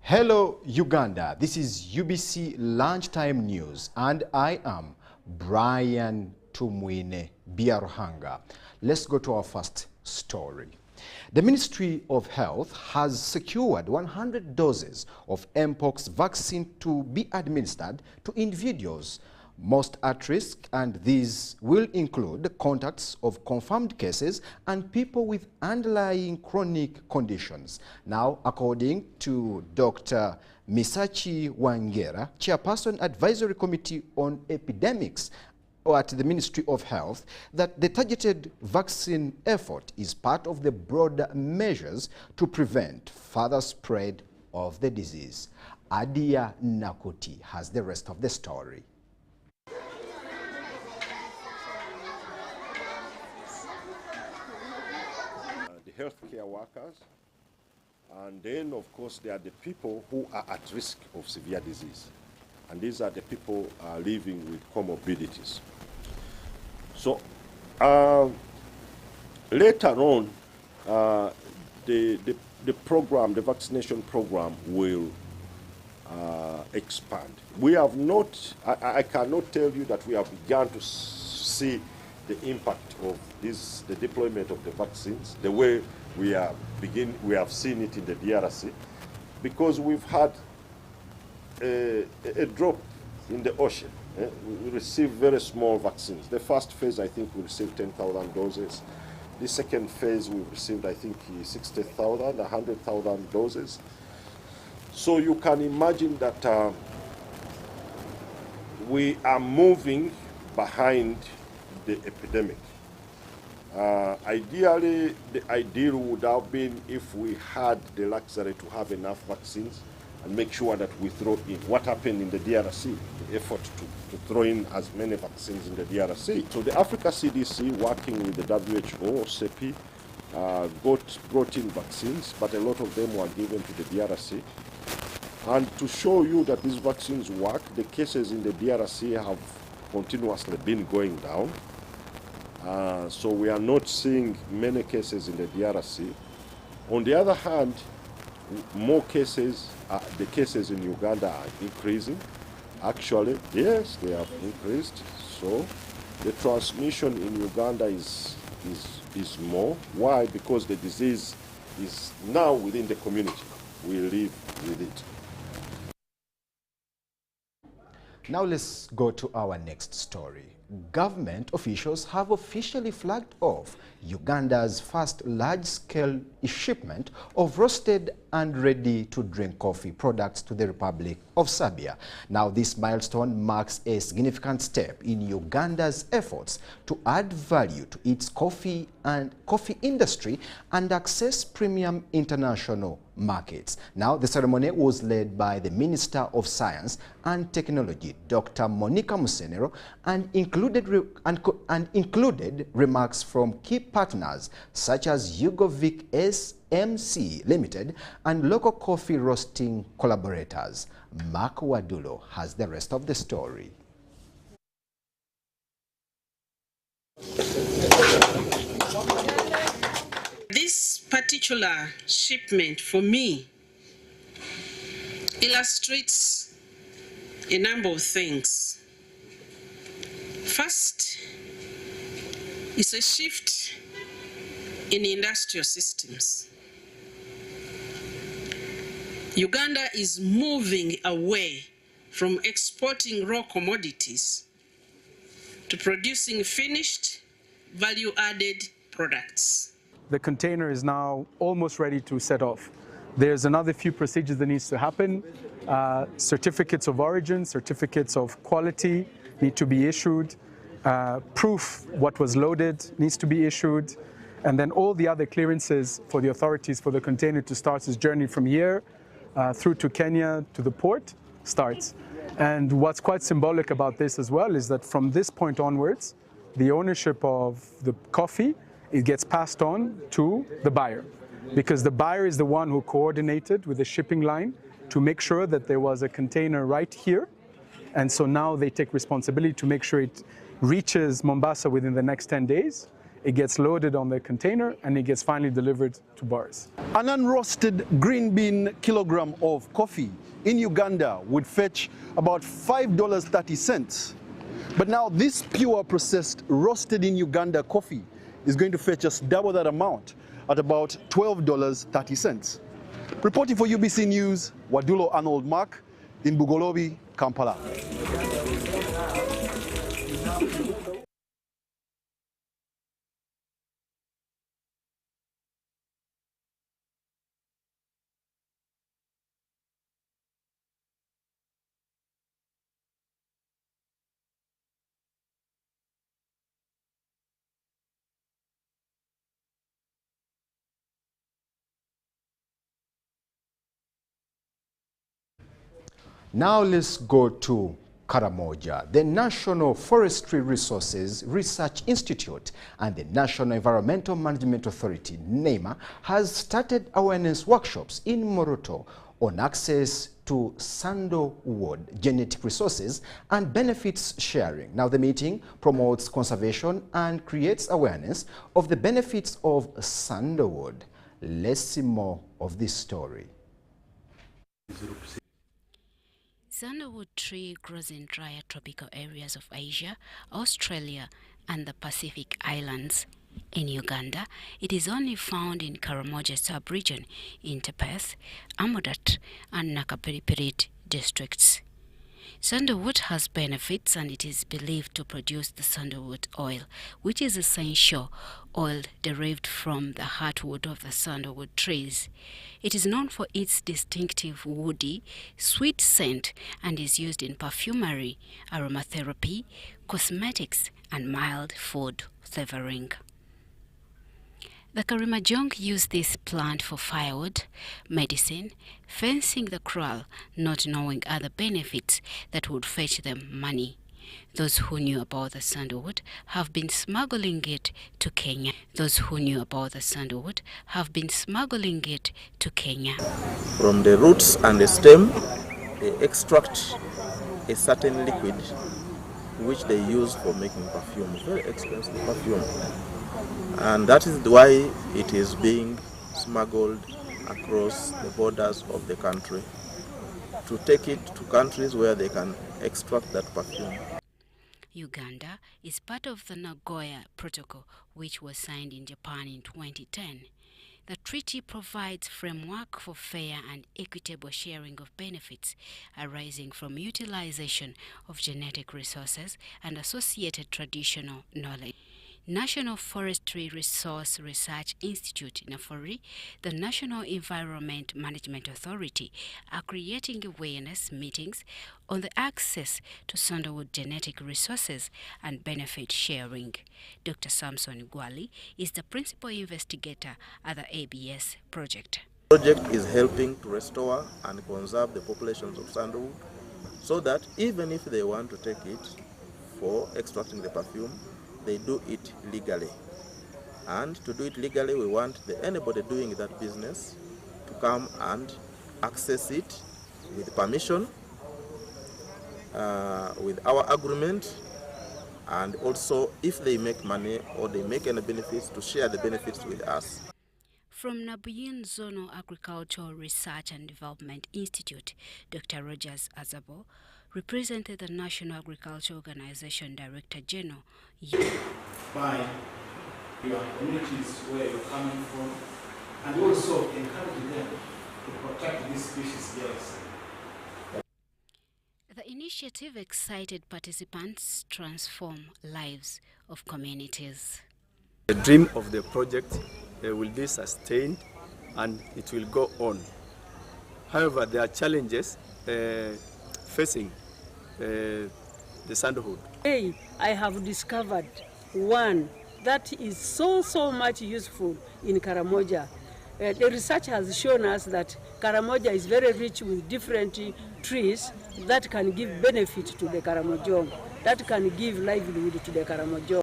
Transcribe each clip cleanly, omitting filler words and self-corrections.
Hello Uganda, this is UBC Lunchtime News and I am Brian Tumwine Biaruhanga. Let's go to our first story. The Ministry of Health has secured 100 doses of Mpox vaccine to be administered to individuals most at risk, and these will include contacts of confirmed cases and people with underlying chronic conditions. Now, according to Dr. Misachi Wangera, Chairperson Advisory Committee on Epidemics at the Ministry of Health, that the targeted vaccine effort is part of the broader measures to prevent further spread of the disease. Adia Nakuti has the rest of the story. Healthcare workers, and then of course there are the people who are at risk of severe disease, and these are the people living with comorbidities. So later on, the vaccination program will expand. We have not, I cannot tell you that we have begun to see the impact of the deployment of the vaccines, the way we have seen it in the DRC, because we've had a drop in the ocean. We received very small vaccines. The first phase, I think, we received 10,000 doses. The second phase, we received, I think, 60,000, 100,000 doses. So you can imagine that we are moving behind the epidemic. Ideally, the ideal would have been if we had the luxury to have enough vaccines and make sure that we throw in what happened in the DRC, the effort to throw in as many vaccines in the DRC. So the Africa CDC, working with the WHO, CEPI, brought in vaccines, but a lot of them were given to the DRC. And to show you that these vaccines work, the cases in the DRC have continuously been going down. So we are not seeing many cases in the DRC. On the other hand, more cases, the cases in Uganda are increasing. Actually, yes, they have increased. So the transmission in Uganda is more. Why? Because the disease is now within the community. We live with it. Now let's go to our next story. Government officials have officially flagged off Uganda's first large-scale shipment of roasted and ready-to-drink coffee products to the Republic of Serbia. Now, this milestone marks a significant step in Uganda's efforts to add value to its coffee industry and access premium international markets. Now, the ceremony was led by the Minister of Science and Technology, Dr. Monica Musenero, and included remarks from key partners such as Yugovic SMC Limited and local coffee roasting collaborators. Mark Wadulo has the rest of the story. This particular shipment for me illustrates a number of things. First, it's a shift in industrial systems. Uganda is moving away from exporting raw commodities to producing finished, value-added products. The container is now almost ready to set off. There's another few procedures that needs to happen. Certificates of origin, certificates of quality need to be issued. Proof what was loaded needs to be issued. And then all the other clearances for the authorities for the container to start its journey from here through to Kenya to the port starts. And what's quite symbolic about this as well is that from this point onwards, the ownership of the coffee, it gets passed on to the buyer, because the buyer is the one who coordinated with the shipping line to make sure that there was a container right here. And so now they take responsibility to make sure it reaches Mombasa within the next 10 days. it gets loaded on the container, and it gets finally delivered to bars. An unroasted green bean kilogram of coffee in Uganda would fetch about $5.30. But now this pure processed roasted in Uganda coffee is going to fetch us double that amount at about $12.30. Reporting for UBC News, Wadulo Arnold Mark in Bugolobi, Kampala. Now let's go to Karamoja. The National Forestry Resources Research Institute and the National Environmental Management Authority, NEMA, has started awareness workshops in Moroto on access to sandalwood genetic resources and benefits sharing. Now the meeting promotes conservation and creates awareness of the benefits of sandalwood. Let's see more of this story. Sandalwood tree grows in drier tropical areas of Asia, Australia, and the Pacific Islands. In Uganda, it is only found in Karamoja sub-region in Tepes, Amudat, and Nakapiripirit districts. Sandalwood has benefits, and it is believed to produce the sandalwood oil, which is essential oil derived from the heartwood of the sandalwood trees. It is known for its distinctive woody, sweet scent and is used in perfumery, aromatherapy, cosmetics, and mild food flavoring. The Karimajong use this plant for firewood, medicine, fencing the kraal, not knowing other benefits that would fetch them money. Those who knew about the sandalwood have been smuggling it to Kenya. From the roots and the stem, they extract a certain liquid which they use for making perfume, very expensive perfume. And that is why it is being smuggled across the borders of the country to take it to countries where they can extract that perfume. Uganda is part of the Nagoya Protocol, which was signed in Japan in 2010. The treaty provides framework for fair and equitable sharing of benefits arising from utilization of genetic resources and associated traditional knowledge. National Forestry Resource Research Institute, NAFORI, the National Environment Management Authority are creating awareness meetings on the access to sandalwood genetic resources and benefit sharing. Dr. Samson Gwali is the principal investigator at the ABS project. The project is helping to restore and conserve the populations of sandalwood so that even if they want to take it for extracting the perfume, they do it legally. And to do it legally, we want anybody doing that business to come and access it with permission, with our agreement, and also if they make money or they make any benefits, to share the benefits with us. From Nabuyun Zonal Agricultural Research and Development Institute, Dr. Rogers Azabo represented the National Agriculture Organization Director General. By your communities where you're coming from, and also encourage them to protect this species jealousy. The initiative excited participants transform lives of communities. The dream of the project will be sustained and it will go on. However, there are challenges facing the sandalwood. Today, I have discovered one that is so much useful in Karamoja. The research has shown us that Karamoja is very rich with different trees that can give benefit to the Karamojong, that can give livelihood to the Karamojong.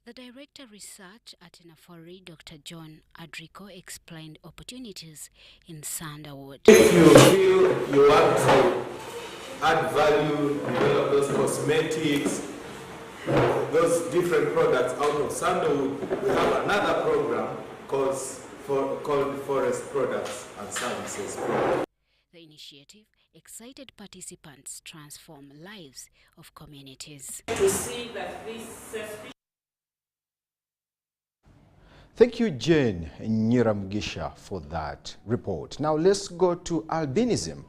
The Director Research at NAFORI, Dr. John Adrico, explained opportunities in sandalwood. If you feel you want to add value, develop those cosmetics, those different products out of sandalwood, we have another program called Forest Products and Services Program. The initiative excited participants transform lives of communities. To see that this suspicious. Thank you, Jane Nyiramgisha, for that report. Now let's go to albinism.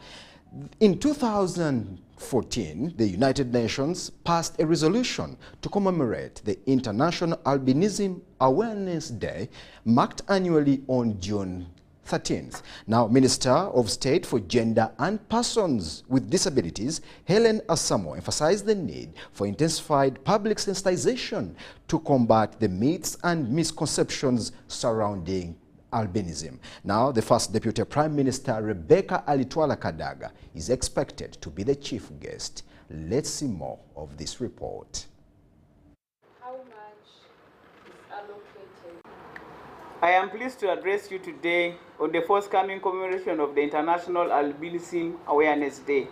In 2014, the United Nations passed a resolution to commemorate the International Albinism Awareness Day, marked annually on June 13th. Now, Minister of State for Gender and Persons with Disabilities, Helen Asamo, emphasized the need for intensified public sensitization to combat the myths and misconceptions surrounding albinism. Now, the first Deputy Prime Minister, Rebecca Alitwala Kadaga, is expected to be the chief guest. Let's see more of this report. How much is allocated? I am pleased to address you today on the forthcoming commemoration of the International Albinism Awareness Day.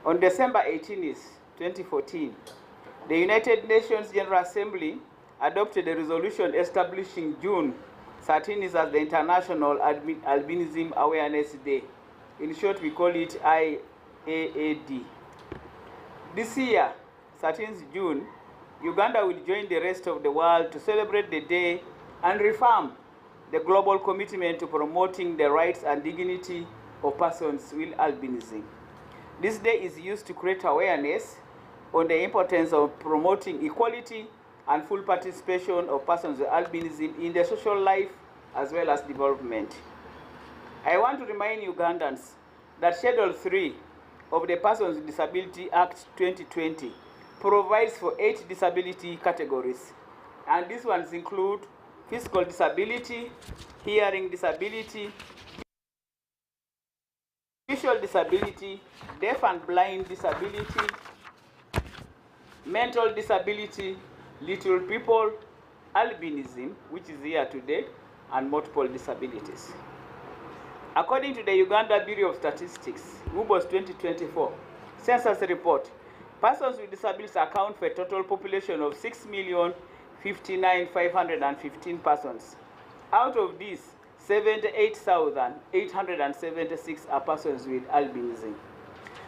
On December 18, 2014, the United Nations General Assembly adopted a resolution establishing June 13 as the International Albinism Awareness Day. In short, we call it IAAD. This year, 13th June, Uganda will join the rest of the world to celebrate the day and reaffirm the global commitment to promoting the rights and dignity of persons with albinism. This day is used to create awareness on the importance of promoting equality and full participation of persons with albinism in their social life as well as development. I want to remind Ugandans that Schedule 3 of the Persons with Disability Act 2020 provides for 8 disability categories, and these ones include physical disability, hearing disability, visual disability, deaf and blind disability, mental disability, little people, albinism, which is here today, and multiple disabilities. According to the Uganda Bureau of Statistics, UBOS 2024 census report, persons with disabilities account for a total population of 6,059,515 persons. Out of these, 78,876 are persons with albinism.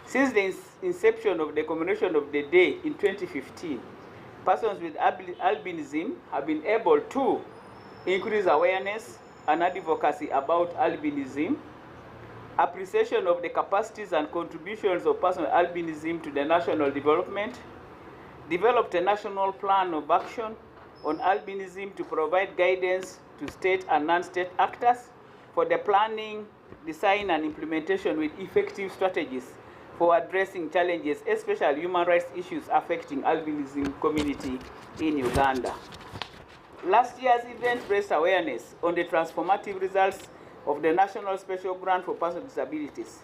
Since the inception of the commemoration of the day in 2015, persons with albinism have been able to increase awareness and advocacy about albinism, appreciation of the capacities and contributions of persons with albinism to the national development, developed a national plan of action on albinism to provide guidance to state and non-state actors for the planning, design, and implementation with effective strategies for addressing challenges, especially human rights issues affecting albinism community in Uganda. Last year's event raised awareness on the transformative results of the National Special Grant for Persons with Disabilities.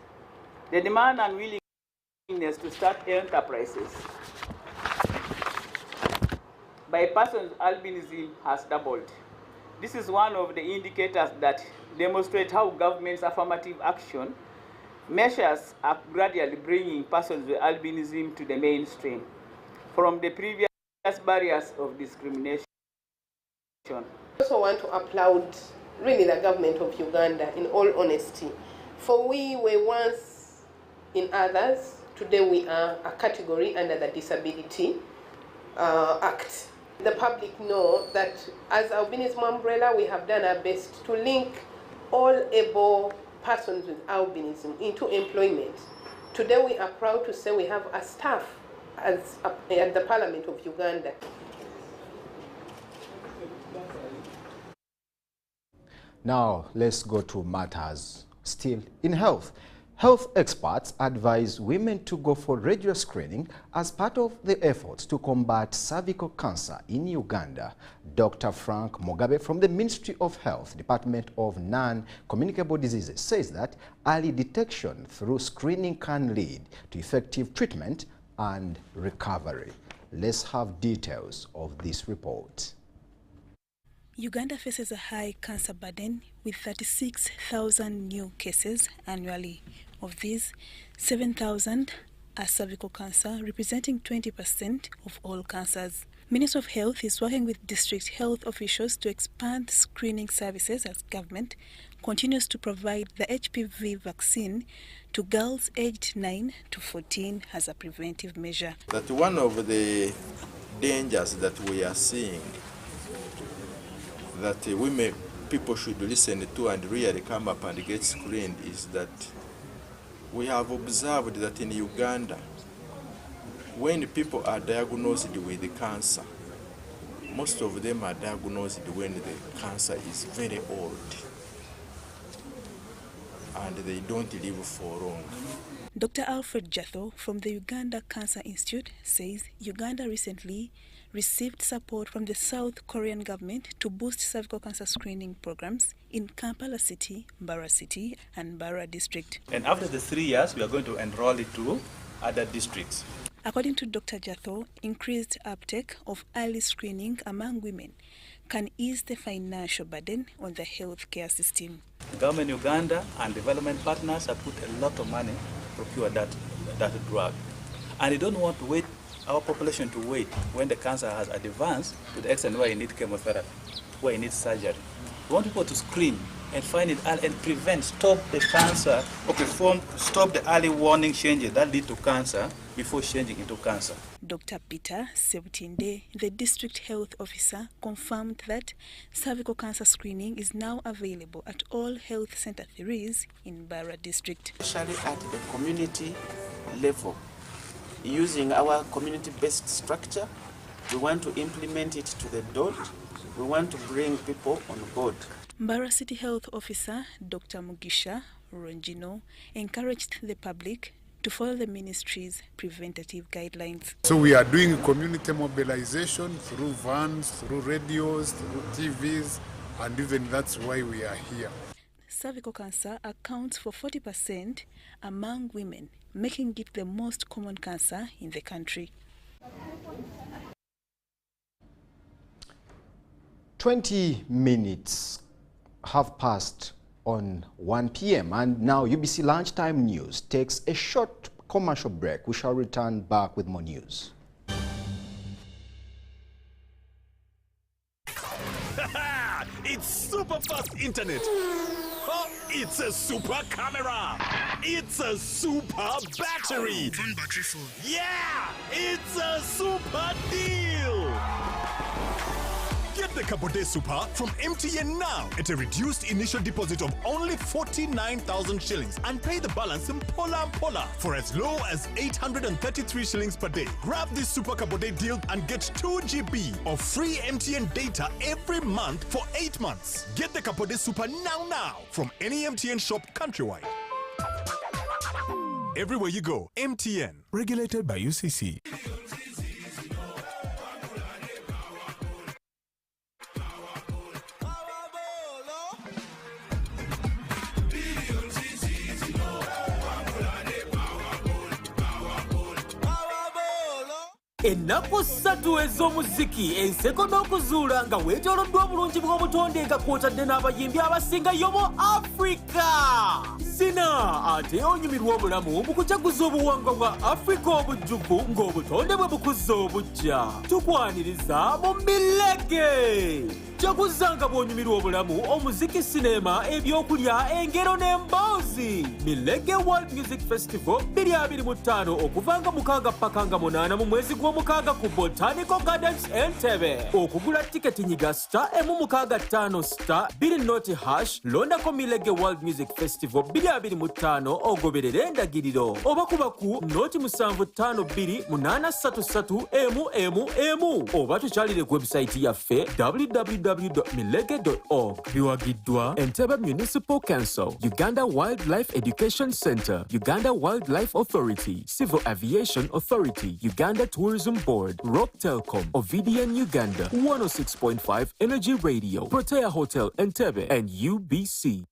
The demand and willingness to start enterprises by persons with albinism has doubled. This is one of the indicators that demonstrate how government's affirmative action measures are gradually bringing persons with albinism to the mainstream from the previous barriers of discrimination. I also want to applaud really the government of Uganda, in all honesty. For we were once in others, today we are a category under the Disability Act. The public know that as Albinism Umbrella, we have done our best to link all able persons with albinism into employment. Today we are proud to say we have a staff at the Parliament of Uganda. Now, let's go to matters still in health. Health experts advise women to go for regular screening as part of the efforts to combat cervical cancer in Uganda. Dr. Frank Mugabe from the Ministry of Health, Department of Non-Communicable Diseases, says that early detection through screening can lead to effective treatment and recovery. Let's have details of this report. Uganda faces a high cancer burden with 36,000 new cases annually. Of these, 7,000 are cervical cancer, representing 20% of all cancers. Ministry of Health is working with district health officials to expand screening services as government continues to provide the HPV vaccine to girls aged 9 to 14 as a preventive measure. That one of the dangers that we are seeing that people should listen to and really come up and get screened is that we have observed that in Uganda, when people are diagnosed with the cancer, most of them are diagnosed when the cancer is very old and they don't live for long. Dr. Alfred Jatho from the Uganda Cancer Institute says Uganda recently received support from the South Korean government to boost cervical cancer screening programs in Kampala City, Mbarara City, and Mbarara District. And after the 3 years, we are going to enroll it to other districts. According to Dr. Jatho, increased uptake of early screening among women can ease the financial burden on the healthcare system. Government Uganda and development partners have put a lot of money to procure that drug. And they don't want to wait, our population to wait when the cancer has advanced to the extent where you need chemotherapy, where you need surgery. We want people to screen and find it early and prevent, stop the cancer, stop the early warning changes that lead to cancer before changing into cancer. Dr. Peter Sebutinde, the district health officer, confirmed that cervical cancer screening is now available at all health center 3s in Mbarara District. Especially at the community level, using our community-based structure, we want to implement it to the dot. We want to bring people on board. Mbarara City Health Officer Dr. Mugisha Rongino encouraged the public to follow the ministry's preventative guidelines. So we are doing community mobilization through vans, through radios, through TVs, and even that's why we are here. Cervical cancer accounts for 40% among women, making it the most common cancer in the country. 20 minutes have passed on 1 p.m. and now UBC Lunchtime News takes a short commercial break. We shall return back with more news. It's super fast internet. Oh, it's a super camera. It's a super battery. One battery full. Yeah, it's a super deal. Get the Kabode Super from MTN now at a reduced initial deposit of only 49,000 shillings and pay the balance in Pola for as low as 833 shillings per day. Grab this Super Kabode deal and get 2 GB of free MTN data every month for 8 months. Get the Kabode Super now from any MTN shop countrywide. Everywhere you go, MTN. Regulated by UCC. Ennaku 3 ez'omuziki enseko n'okuzuula nga weetooloddwa obulungi bw'obutonde nga kw'otadde n'abayimbi abasingayo mu Africa. Sina ate onyumirwa obulamu mu kujaguza obuwangwa bwa Africa obujjuvu ng'obutonde bwe bukuzza obujja. Tukwaniriza mu Milege. Jaguza nga bw'onyumirwa obulamu omuziki, sinema, ebyokulya, engero n'emboozi. Milege World Music Festival 2025 okuva nga 6 paka nga 8 mu mwezi gw'omukaaga ku Botanical Gardens Entebbe. Okugula tiketi nyiga *M65*2 londako Milege World Music Festival 2025 ogoberere endagiriro oba kuba ku *72833 oba tukyalire ku website yaffe www.milege.org. Biwagiddwa Entebbe Municipal Council, Uganda Wildlife Education Center, Uganda Wildlife Authority, Civil Aviation Authority, Uganda Tourism Board, Rock Telcom, Ovidian Uganda, 106.5 Energy Radio, Protea Hotel Entebbe, and UBC.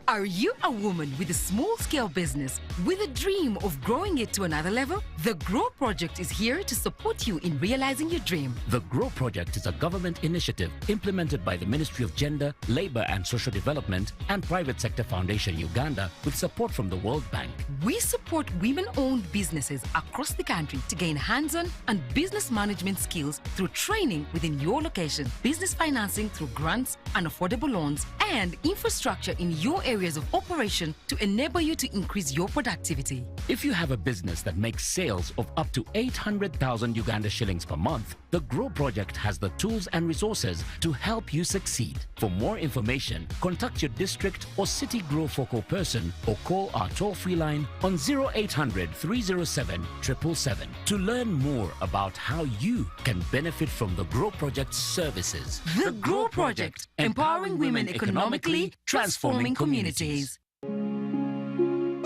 Are you a woman with a small-scale business with a dream of growing it to another level? The GROW Project is here to support you in realizing your dream. The GROW Project is a government initiative implemented by the Ministry of Gender, Labour and Social Development and Private Sector Foundation Uganda with support from the World Bank. We support women-owned businesses across the country to gain hands-on and business management skills through training within your location, business financing through grants and affordable loans, and infrastructure in your areas of operation to enable you to increase your productivity. If you have a business that makes sales of up to 800,000 Uganda shillings per month, the GROW Project has the tools and resources to help you succeed. For more information, contact your district or city GROW focal person or call our toll-free line on 0800 307 777 to learn more about how you can benefit from the GROW Project's services. The GROW Project, empowering women economically, transforming communities.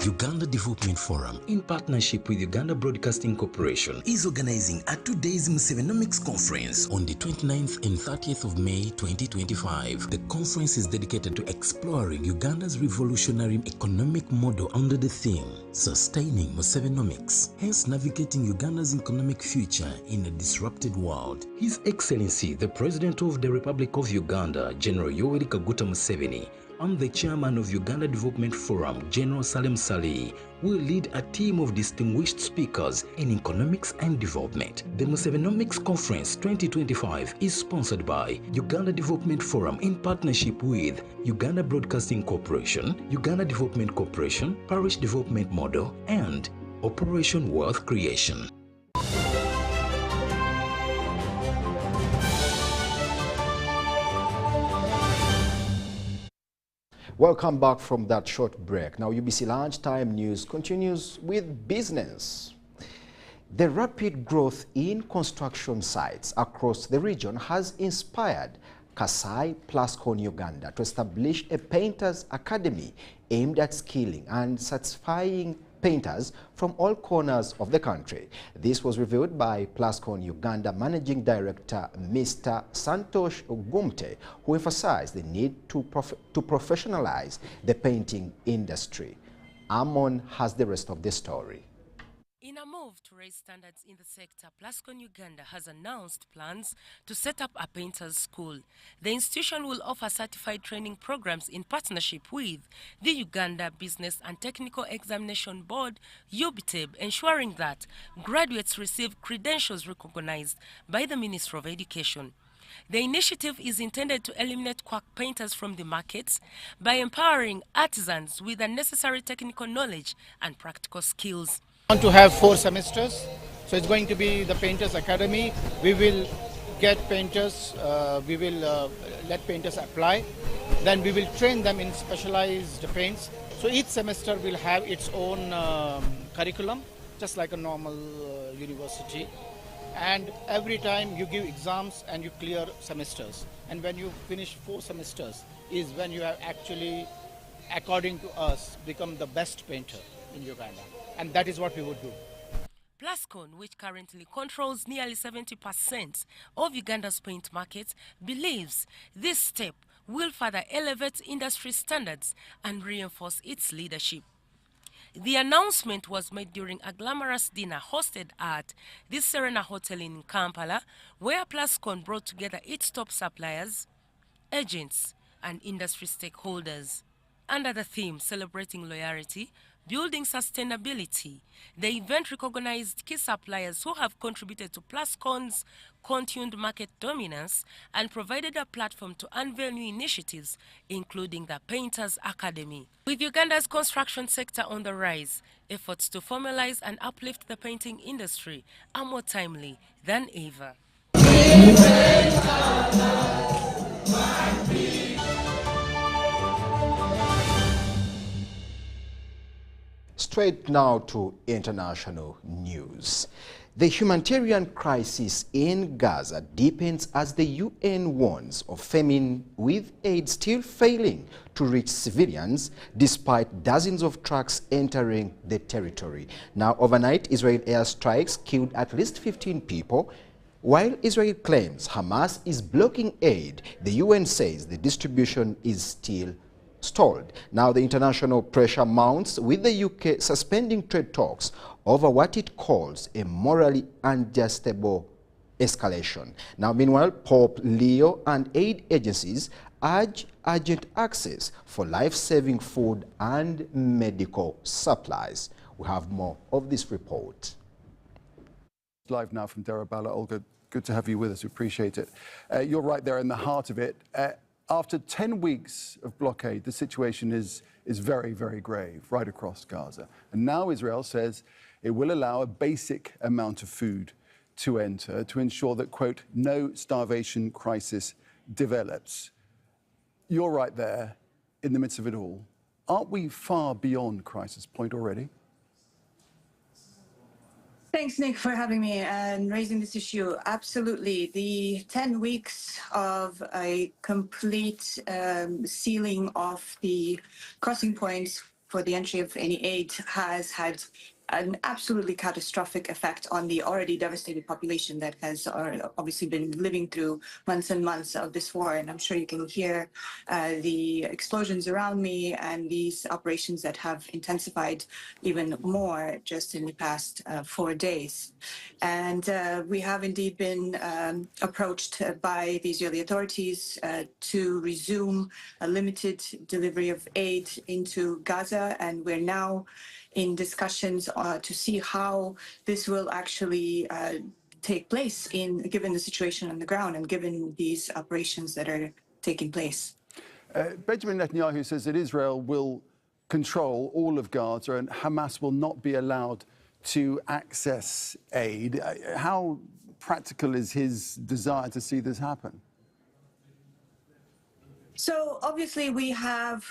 Uganda Development Forum, in partnership with Uganda Broadcasting Corporation, is organizing a 2-day Musevenomics Conference on the 29th and 30th of May 2025. The conference is dedicated to exploring Uganda's revolutionary economic model under the theme, Sustaining Musevenomics, hence navigating Uganda's economic future in a disrupted world. His Excellency, the President of the Republic of Uganda, General Yoweri Kaguta Museveni, and the chairman of Uganda Development Forum, General Salim Saleh, will lead a team of distinguished speakers in economics and development. The Musevenomics Conference 2025 is sponsored by Uganda Development Forum in partnership with Uganda Broadcasting Corporation, Uganda Development Corporation, Parish Development Model, and Operation Wealth Creation. Welcome back from that short break. Now, UBC Lunchtime News continues with business. The rapid growth in construction sites across the region has inspired Kasai Plascon Uganda to establish a painters academy aimed at skilling and certifying painters from all corners of the country. This was revealed by Plascon Uganda Managing Director Mr. Santosh Gumte, who emphasized the need to professionalize the painting industry. Amon has the rest of the story. In a move to raise standards in the sector, Plascon Uganda has announced plans to set up a painters' school. The institution will offer certified training programs in partnership with the Uganda Business and Technical Examination Board, UBTEB, ensuring that graduates receive credentials recognized by the Ministry of Education. The initiative is intended to eliminate quack painters from the markets by empowering artisans with the necessary technical knowledge and practical skills. We want to have 4 semesters, so it's going to be the Painters Academy. We will get painters, we will let painters apply, then we will train them in specialized paints. So each semester will have its own curriculum, just like a normal university. And every time you give exams and you clear semesters. And when you finish 4 semesters is when you have actually, according to us, become the best painter in Uganda. And that is what we would do. Plascon, which currently controls nearly 70% of Uganda's paint market, believes this step will further elevate industry standards and reinforce its leadership. The announcement was made during a glamorous dinner hosted at the Serena Hotel in Kampala, where Plascon brought together its top suppliers, agents, and industry stakeholders. Under the theme Celebrating Loyalty, Building Sustainability, the event recognized key suppliers who have contributed to Plascon's continued market dominance and provided a platform to unveil new initiatives, including the Painters Academy. With Uganda's construction sector on the rise, efforts to formalize and uplift the painting industry are more timely than ever. Straight now to international news. The humanitarian crisis in Gaza deepens as the UN warns of famine, with aid still failing to reach civilians despite dozens of trucks entering the territory. Now, overnight, Israel airstrikes killed at least 15 people. While Israel claims Hamas is blocking aid, the UN says the distribution is still stalled. Now the international pressure mounts, with the UK suspending trade talks over what it calls a morally unjustifiable escalation. Now, meanwhile, Pope Leo and aid agencies urge urgent access for life-saving food and medical supplies. We have more of this report. Live now from Derabala. Olga, good to have you with us. We appreciate it. You're right there in the heart of it. After 10 weeks of blockade, the situation is very, very grave right across Gaza. And now Israel says it will allow a basic amount of food to enter to ensure that, quote, no starvation crisis develops. You're right there in the midst of it all. Aren't we far beyond crisis point already? Thanks, Nick, for having me and raising this issue. Absolutely. The 10 weeks of a complete sealing of the crossing points for the entry of any aid has had an absolutely catastrophic effect on the already devastated population that has obviously been living through months and months of this war. And I'm sure you can hear the explosions around me and these operations that have intensified even more just in the past 4 days. And we have indeed been approached by the Israeli authorities to resume a limited delivery of aid into Gaza. And we're now in discussions to see how this will actually take place given the situation on the ground and given these operations that are taking place. Benjamin Netanyahu says that Israel will control all of Gaza and Hamas will not be allowed to access aid. How practical is his desire to see this happen? So obviously we have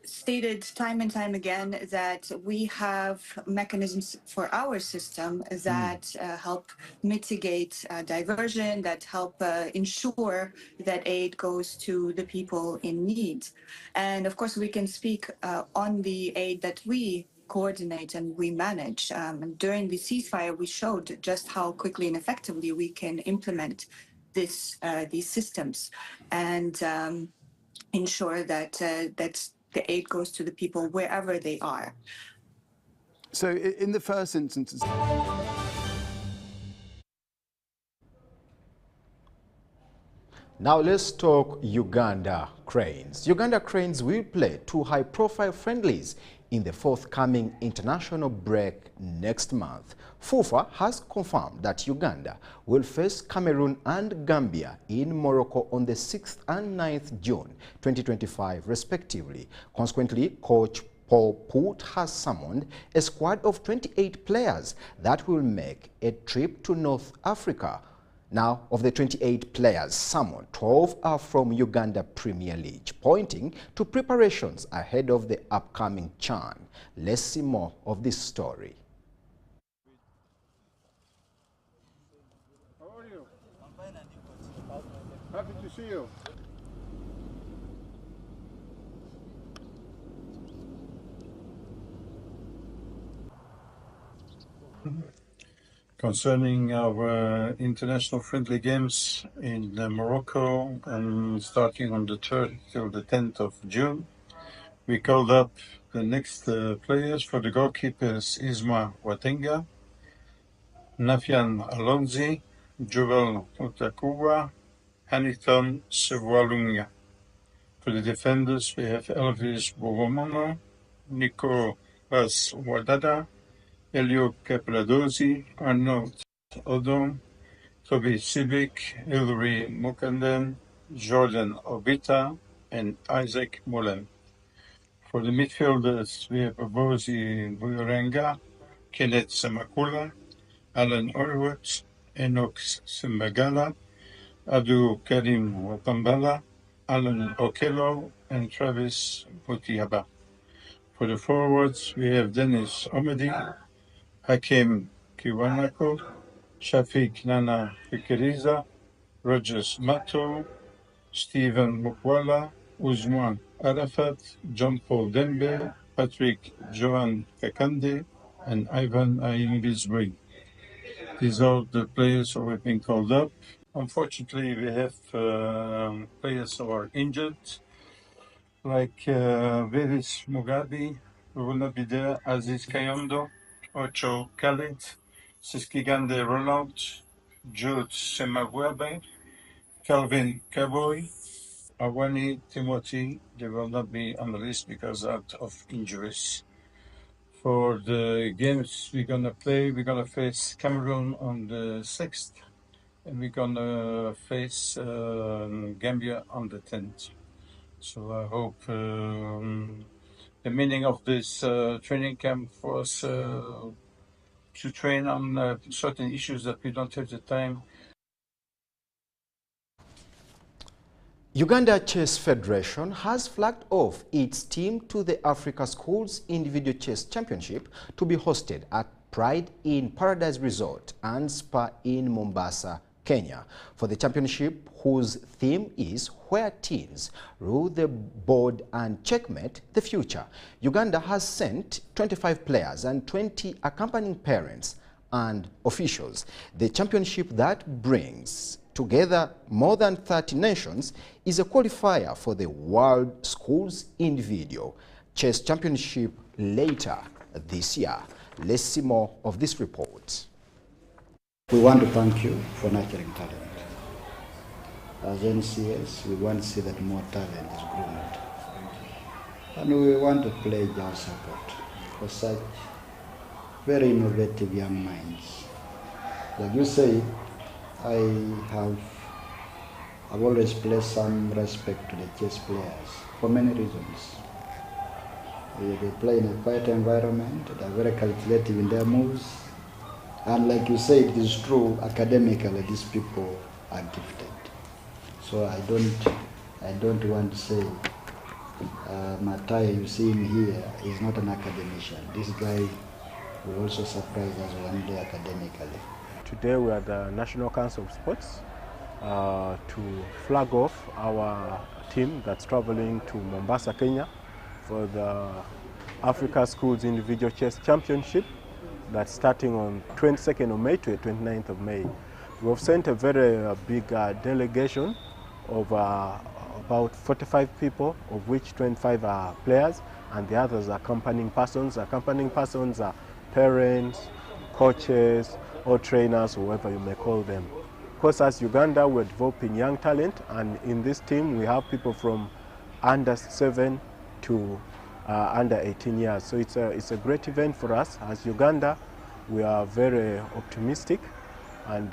stated time and time again that we have mechanisms for our system that help mitigate diversion, that help ensure that aid goes to the people in need. And of course we can speak on the aid that we coordinate and we manage. During the ceasefire, we showed just how quickly and effectively we can implement these systems and ensure that the aid goes to the people wherever they are. So in the first instance... Now let's talk Uganda Cranes. Uganda Cranes will play 2 high-profile friendlies in the forthcoming international break next month. FUFA has confirmed that Uganda will face Cameroon and Gambia in Morocco on the 6th and 9th June 2025 respectively. Consequently, coach Paul Put has summoned a squad of 28 players that will make a trip to North Africa. Now, of the 28 players summoned, 12 are from Uganda Premier League, pointing to preparations ahead of the upcoming CHAN. Let's see more of this story. How are you? I'm fine, and you? Happy to see you. Concerning our international friendly games in Morocco and starting on the 3rd till the 10th of June, we called up the next players. For the goalkeepers: Isma Watenga, Nafian Alonzi, Joel Otakuwa, Hannington Sewalunga. For the defenders, we have Elvis Bogomono, Nico Bas Wadada, Elio Capradosi, Arnold Odom, Toby Sibic, Hilary Mukanden, Jordan Obita, and Isaac Mullen. For the midfielders, we have Abozi Buyorenga, Kenneth Samakula, Alan Orwitz, Enoch Simbagala, Abdul Karim Wapambala, Alan Okello, and Travis Mutiaba. For the forwards, we have Dennis Omedi, Hakim Kiwanako, Shafiq Nana Fikiriza, Rogers Mato, Stephen Mukwala, Uzman Arafat, John Paul Dembe, Patrick Johan Kakande, and Ivan Aimbizbri. These are the players who have been called up. Unfortunately, we have players who are injured, like Veris Mugabe, who will not be there, Aziz Kayondo, Ocho Khaled, Siskigande Ronald, Jude Semagwebe, Calvin Kaboy, Awani Timothy. They will not be on the list because of injuries. For the games we're gonna play, we're gonna face Cameroon on the 6th, and we're gonna face Gambia on the 10th. So I hope the meaning of this training camp was to train on certain issues that we don't have the time. Uganda Chess Federation has flagged off its team to the Africa Schools Individual Chess Championship to be hosted at Pride in Paradise Resort and Spa in Mombasa, Kenya, for the championship whose theme is Where Teens Rule the Board and Checkmate the Future. Uganda has sent 25 players and 20 accompanying parents and officials. The championship that brings together more than 30 nations is a qualifier for the World Schools Individual Chess Championship later this year. Let's see more of this report. We want to thank you for nurturing talent. As NCS, we want to see that more talent is groomed. And we want to pledge our support for such very innovative young minds. Like you say, I've always placed some respect to the chess players for many reasons. They play in a quiet environment, they're very calculative in their moves, and like you say, it is true, academically these people are gifted. So I don't want to say Matai, you see him here, is not an academician. This guy will also surprise us one day academically. Today we are at the National Council of Sports to flag off our team that's traveling to Mombasa, Kenya for the Africa Schools Individual Chess Championship that's starting on 22nd of May to 29th of May. We have sent a very big delegation of about 45 people, of which 25 are players and the others are accompanying persons. Accompanying persons are parents, coaches, or trainers, whoever you may call them. Of course, as Uganda, we're developing young talent, and in this team we have people from under 7 to under 18 years. So it's a great event for us. As Uganda, we are very optimistic, and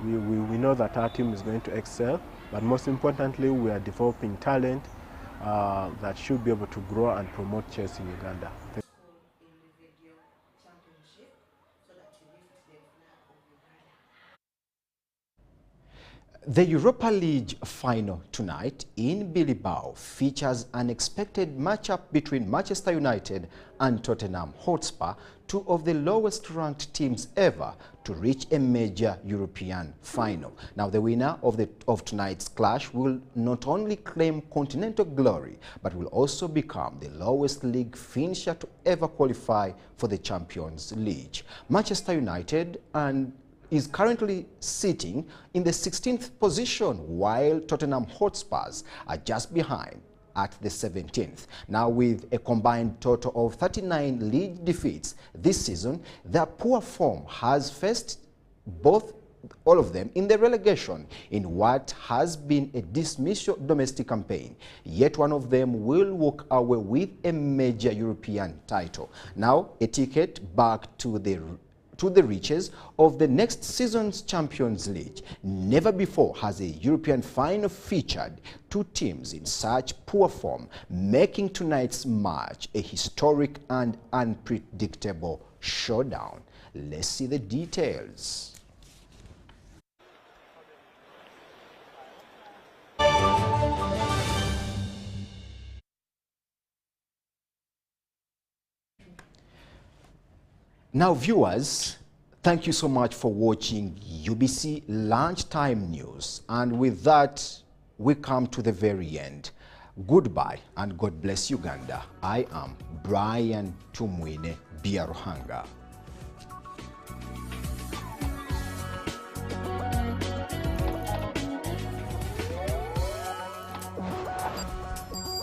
we know that our team is going to excel, but most importantly, we are developing talent that should be able to grow and promote chess in Uganda. The Europa League final tonight in Bilbao features an expected matchup between Manchester United and Tottenham Hotspur, two of the lowest ranked teams ever to reach a major European final. Now, the winner of tonight's clash will not only claim continental glory, but will also become the lowest league finisher to ever qualify for the Champions League. Manchester United is currently sitting in the 16th position, while Tottenham Hotspurs are just behind at the 17th. Now, with a combined total of 39 league defeats this season, their poor form has faced all of them in the relegation in what has been a dismal domestic campaign. Yet one of them will walk away with a major European title. Now, a ticket back to the reaches of the next season's Champions League. Never before has a European final featured two teams in such poor form, making tonight's match a historic and unpredictable showdown. Let's see the details. Now, viewers, thank you so much for watching UBC Lunchtime News. And with that, we come to the very end. Goodbye and God bless Uganda. I am Brian Tumwine Biaruhanga.